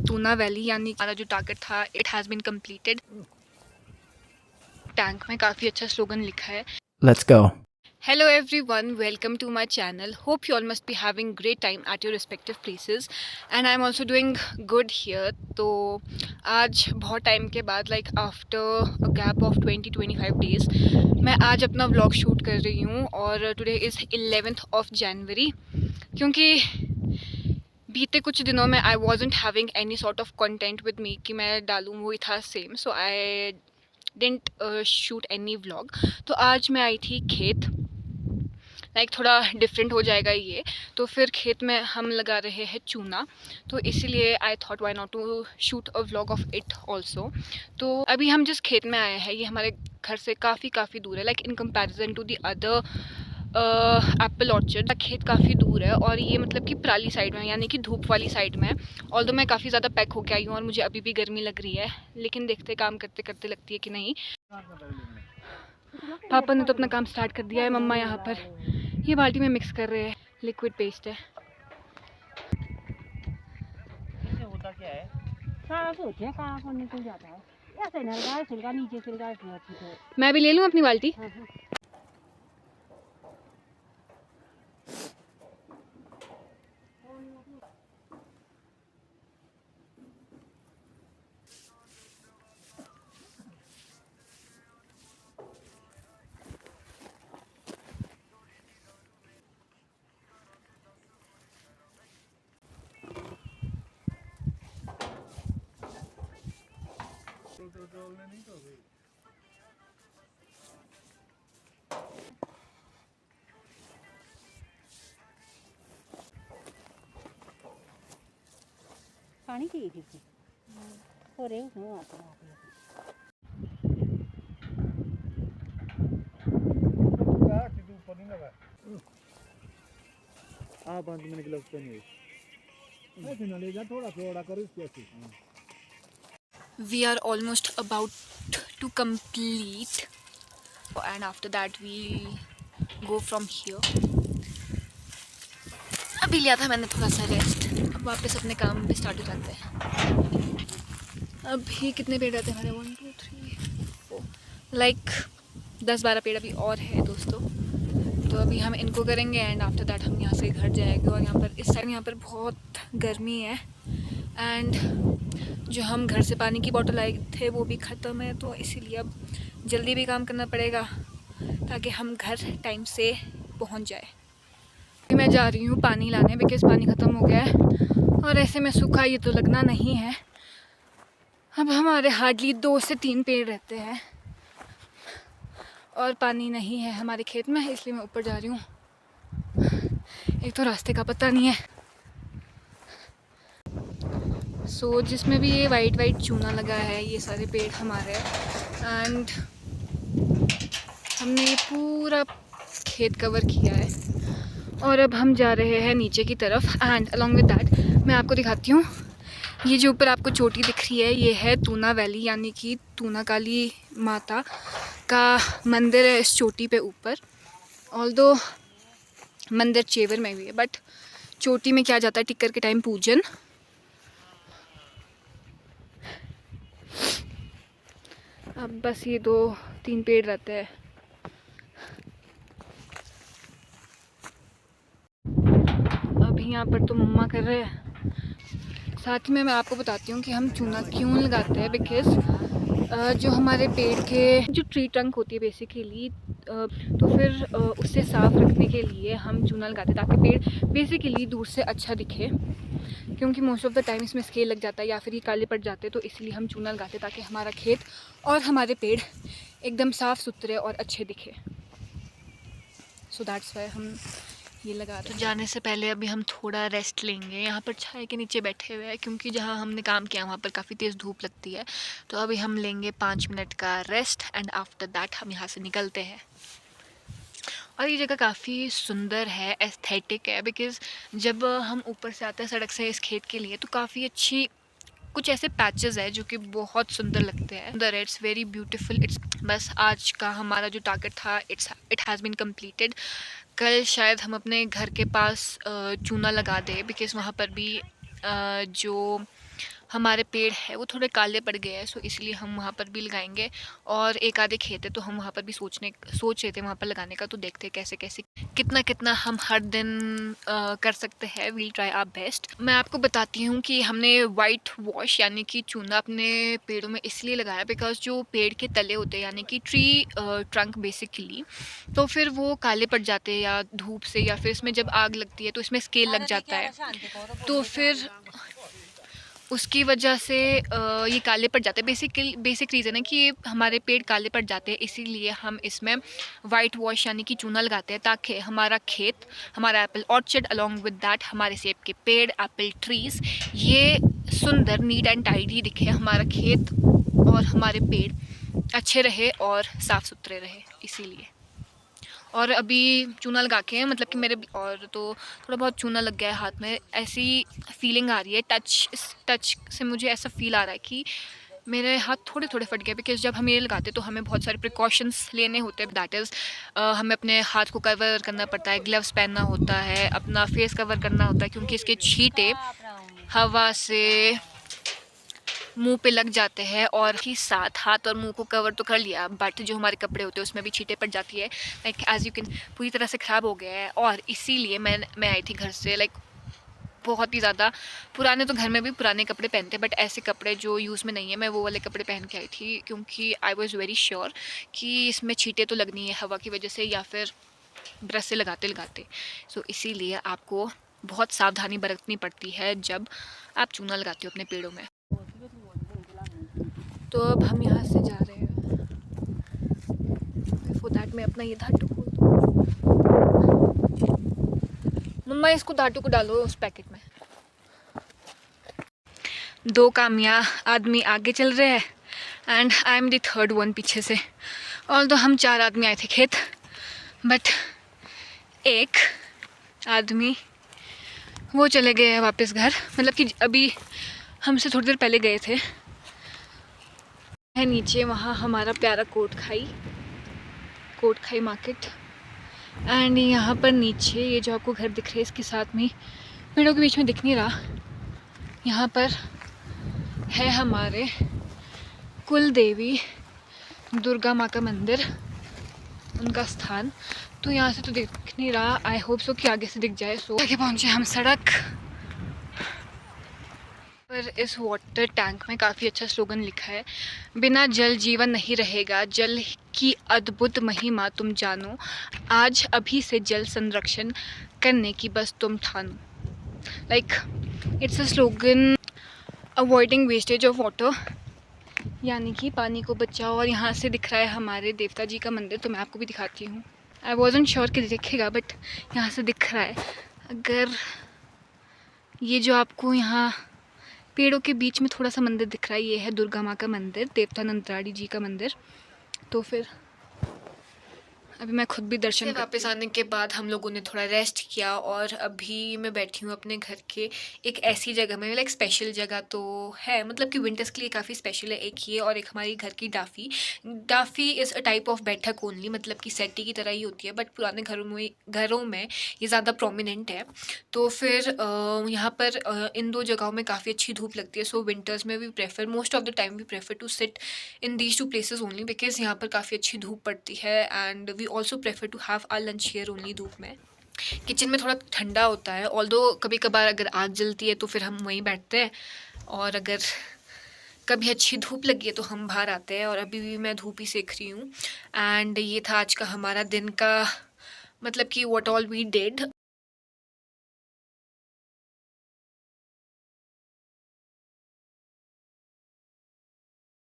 तूना valley, यानी हमारा जो टारगेट था it has been completed. Tank में काफ़ी अच्छा स्लोगन लिखा है, Let's go. Hello everyone, welcome to my channel. Hope you all must be having great time at your respective places and I'm also doing good here. तो आज बहुत time के बाद after a gap of 20-25 days मैं आज अपना vlog shoot कर रही हूँ और today is 11th of January, क्योंकि बीते कुछ दिनों में I wasn't having any sort of content with me कि मैं डालूँ, वही था same, so I didn't shoot any vlog. तो आज मैं आई थी खेत, थोड़ा डिफरेंट हो जाएगा ये। तो फिर खेत में हम लगा रहे हैं चूना, तो इसीलिए I thought why not to shoot a vlog of it also. तो अभी हम जिस खेत में आए हैं ये हमारे घर से काफ़ी दूर है, in comparison to the other apple orchard. खेत काफ़ी दूर है और ये मतलब कि पराली साइड में, यानी कि धूप वाली साइड में। ऑल्दो मैं काफ़ी ज़्यादा पैक होके आई हूँ और मुझे अभी भी गर्मी लग रही है, लेकिन देखते काम करते करते लगती है कि नहीं। पापा ने तो अपना काम स्टार्ट कर दिया है, मम्मा यहाँ पर ये बाल्टी में मिक्स कर रहे हैं, लिक्विड पेस्ट है। होता क्या है, सारा कुछ है, काला निकल जाता है, ऐसे नलका छिलका नीचे छिलका है। मैं भी ले लूँ अपनी बाल्टी। हाँ, हाँ। पानी चाहिए थी हो रहे उसमें आता है। हाँ 5 मिनट के लगते नहीं ऐसे ना ले जा, थोड़ा थोड़ा कर इसको ऐसे। We are almost about to complete and after that we go from here. अभी लिया था मैंने थोड़ा सा रेस्ट, अब वापस अपने काम पे स्टार्ट हो जाते हैं। अभी कितने पेड़ रहते हैं हमारे? 1 2 3 4 10-12 पेड़ अभी और है दोस्तों। तो अभी हम इनको करेंगे एंड आफ्टर दैट हम यहाँ से घर जाएंगे। और यहाँ पर इस साइड यहाँ पर बहुत गर्मी है एंड जो हम घर से पानी की बोतल लाए थे वो भी ख़त्म है, तो इसीलिए अब जल्दी भी काम करना पड़ेगा ताकि हम घर टाइम से पहुँच जाए। मैं जा रही हूँ पानी लाने बिकॉज़ पानी ख़त्म हो गया है और ऐसे में सूखा ये तो लगना नहीं है। अब हमारे हार्डली 2 से 3 पेड़ रहते हैं और पानी नहीं है हमारे खेत में, इसलिए मैं ऊपर जा रही हूँ। एक तो रास्ते का पता नहीं है। सो जिसमें भी ये वाइट चूना लगा है ये सारे पेड़ हमारे हैं एंड हमने ये पूरा खेत कवर किया है और अब हम जा रहे हैं नीचे की तरफ। एंड अलॉन्ग विद दैट मैं आपको दिखाती हूँ, ये जो ऊपर आपको चोटी दिख रही है ये है तूना वैली, यानी कि तूना काली माता का मंदिर है इस चोटी पे ऊपर। ऑल्दो मंदिर चेवर में भी है बट चोटी में क्या जाता है टिक्कर के टाइम पूजन। अब बस ये 2-3 पेड़ रहते हैं। अभी यहाँ पर तो मम्मा कर रहे हैं। साथ में मैं आपको बताती हूँ कि हम चूना क्यों लगाते हैं, बिकॉज़ जो हमारे पेड़ के जो ट्री ट्रंक होती है बेसिकली, तो फिर उससे साफ़ रखने के लिए हम चूना लगाते हैं ताकि पेड़ बेसिकली दूर से अच्छा दिखे, क्योंकि मोस्ट ऑफ द टाइम इसमें स्केल लग जाता है या फिर ये काले पड़ जाते हैं। तो इसलिए हम चूना लगाते हैं ताकि हमारा खेत और हमारे पेड़ एकदम साफ़ सुथरे और अच्छे दिखे। सो दैट्स वाई हम ये लगा रहे हैं। तो जाने से पहले अभी हम थोड़ा रेस्ट लेंगे। यहाँ पर छाया के नीचे बैठे हुए हैं क्योंकि जहाँ हमने काम किया वहाँ पर काफ़ी तेज़ धूप लगती है। तो अभी हम लेंगे 5 मिनट का रेस्ट एंड आफ्टर दैट हम यहाँ से निकलते हैं। और ये जगह काफ़ी सुंदर है, एस्थेटिक है, बिकॉज़ जब हम ऊपर से आते हैं सड़क से इस खेत के लिए तो काफ़ी अच्छी कुछ ऐसे पैचेस है जो कि बहुत सुंदर लगते हैं। It's very beautiful. इट्स बस आज का हमारा जो टारगेट था इट हैज़ बीन कंप्लीटेड। कल शायद हम अपने घर के पास चूना लगा दें बिकॉज़ वहाँ पर भी जो हमारे पेड़ है वो थोड़े काले पड़ गए हैं, सो इसलिए हम वहाँ पर भी लगाएंगे। और एक आधे खेत है तो हम वहाँ पर भी सोच रहे थे वहाँ पर लगाने का, तो देखते हैं कैसे कैसे कितना कितना हम हर दिन कर सकते हैं। We'll try our best. मैं आपको बताती हूँ कि हमने वाइट वॉश यानी कि चूना अपने पेड़ों में इसलिए लगाया बिकॉज जो पेड़ के तले होते हैं यानी कि ट्री ट्रंक बेसिकली, तो फिर वो काले पड़ जाते हैं या धूप से, या फिर इसमें जब आग लगती है तो इसमें स्केल लग जाता है, तो फिर उसकी वजह से ये काले पड़ जाते हैं। बेसिक रीज़न है कि हमारे पेड़ काले पड़ जाते हैं, इसीलिए हम इसमें वाइट वॉश यानी कि चूना लगाते हैं ताकि हमारा खेत, हमारा Apple orchard along with that हमारे सेब के पेड़, एप्पल ट्रीज़, ये सुंदर नीट एंड टाइडी दिखे, हमारा खेत और हमारे पेड़ अच्छे रहे और साफ़ सुथरे रहे इसीलिए। और अभी चूना लगा के मतलब कि मेरे और तो थोड़ा बहुत चूना लग गया है हाथ में, ऐसी फीलिंग आ रही है, टच से मुझे ऐसा फील आ रहा है कि मेरे हाथ थोड़े थोड़े फट गए। बिकॉज जब हम ये लगाते तो हमें बहुत सारे प्रिकॉशंस लेने होते हैं, दैट इज़ हमें अपने हाथ को कवर करना पड़ता है, ग्लव्स पहनना होता है, अपना फेस कवर करना होता है, क्योंकि इसके छींटे हवा से मुंह पे लग जाते हैं। और ही साथ हाथ और मुंह को कवर तो कर लिया, बट जो हमारे कपड़े होते हैं उसमें भी छींटे पड़ जाती है, लाइक एज यू कैन पूरी तरह से ख़राब हो गया है। और इसीलिए मैं आई थी घर से, लाइक बहुत ही ज़्यादा पुराने, तो घर में भी पुराने कपड़े पहनते हैं, बट ऐसे कपड़े जो यूज़ में नहीं है मैं वो वाले कपड़े पहन के आई थी, क्योंकि आई वॉज़ वेरी श्योर कि इसमें छींटे तो लगनी है हवा की वजह से या फिर ब्रश से लगाते लगाते। सो इसीलिए आपको बहुत सावधानी बरतनी पड़ती है जब आप चूना लगाते हो अपने पेड़ों में। तो अब हम यहाँ से जा रहे हैं, फॉर दैट मैं अपना ये धाटू खोल दूँ। मम्मा इसको धाटू को डालो उस पैकेट में। 2 कामयाब आदमी आगे चल रहे हैं and I am the third one पीछे से। ऑल्दो हम 4 आदमी आए थे खेत, बट एक आदमी वो चले गए हैं वापस घर, मतलब कि अभी हमसे थोड़ी देर पहले गए थे। है नीचे वहाँ हमारा प्यारा कोटखाई मार्केट, एंड यहाँ पर नीचे ये जो आपको घर दिख रहे हैं इसके साथ में पेड़ों के बीच में दिख नहीं रहा, यहाँ पर है हमारे कुल देवी दुर्गा माँ का मंदिर, उनका स्थान। तो यहाँ से तो दिख नहीं रहा, आई होप सो कि आगे से दिख जाए। सो आगे पहुँचे हम सड़क पर। इस वाटर टैंक में काफ़ी अच्छा स्लोगन लिखा है, बिना जल जीवन नहीं रहेगा, जल की अद्भुत महिमा तुम जानो, आज अभी से जल संरक्षण करने की बस तुम ठानो। Like it's a slogan avoiding wastage of water, यानी कि पानी को बचाओ। और यहाँ से दिख रहा है हमारे देवता जी का मंदिर, तो मैं आपको भी दिखाती हूँ। आई वॉजंट श्योर कि दिखेगा, बट यहाँ से दिख रहा है। अगर ये जो आपको यहाँ पेड़ों के बीच में थोड़ा सा मंदिर दिख रहा है, ये है दुर्गा माँ का मंदिर, देवता नंदराड़ी जी का मंदिर। तो फिर अभी मैं खुद भी दर्शन वापस आने के बाद हम लोगों ने थोड़ा रेस्ट किया, और अभी मैं बैठी हूँ अपने घर के एक ऐसी जगह में, लाइक स्पेशल जगह तो है, मतलब कि विंटर्स के लिए काफ़ी स्पेशल है। एक ये और एक हमारी घर की डाफ़ी इज़ अ टाइप ऑफ बैठक ओनली, मतलब कि सेटी की तरह ही होती है, बट पुराने घरों में ये ज़्यादा प्रोमिनेंट है। तो फिर यहाँ पर इन 2 जगहों में काफ़ी अच्छी धूप लगती है। सो विंटर्स में we prefer, most of the time we prefer to sit in these 2 places only, because यहाँ पर काफ़ी अच्छी धूप पड़ती है, and we also prefer to have our lunch here only धूप में। किचन में थोड़ा ठंडा होता है, ऑल्दो कभी कभार अगर आग जलती है तो फिर हम वहीं बैठते हैं, और अगर कभी अच्छी धूप लगी है तो हम बाहर आते हैं। और अभी भी मैं धूप ही सेक रही हूँ। एंड ये था आज का हमारा दिन का, मतलब कि व्हाट ऑल वी डिड।